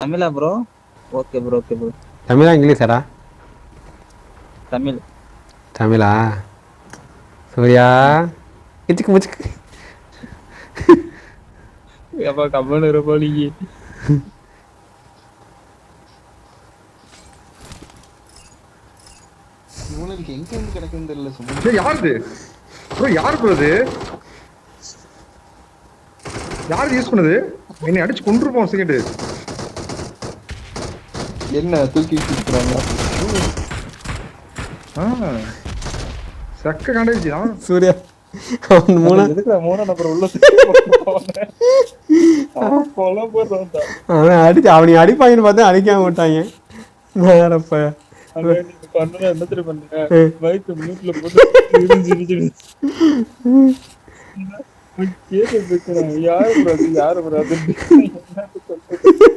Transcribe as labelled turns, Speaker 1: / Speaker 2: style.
Speaker 1: தமிழா bro? Okay bro, okay bro.
Speaker 2: தமிழா இங்கிலீஷாடா?
Speaker 1: தமிழ்.
Speaker 2: தமிழா? சூர்யா இச்சுக்கு முச்சுக்கு.
Speaker 1: எப்பா கம்மனு இருப்பா நீங்க.
Speaker 3: இவனுக்கு எங்க இருந்து கிடக்குன்னு தெரியல சும்மா.
Speaker 4: ஏய் யாருது ப்ரோ? யார் ப்ரோ இது? யார் யூஸ் பண்ணுது? என்னை அடிச்சு கொன்றுப்போம் செகண்ட்.
Speaker 3: என்ன தூக்கி வச்சுக்கிறாங்க?
Speaker 4: சக்க காண்டேஜ்.
Speaker 2: சூர்யா அவன்
Speaker 1: எதுக்குடா 3 நம்பர் உள்ள கொலை போடுறான்டா.
Speaker 2: அவன் அடிச்சு அவனை அடிப்பாங்கன்னு பார்த்தா அடிக்காம விட்டாங்க. வேறப்ப
Speaker 1: பண்ணா என்ன தெரியும் பண்ண வயிற்று மூட்டுல போட்டு யாரு யாரு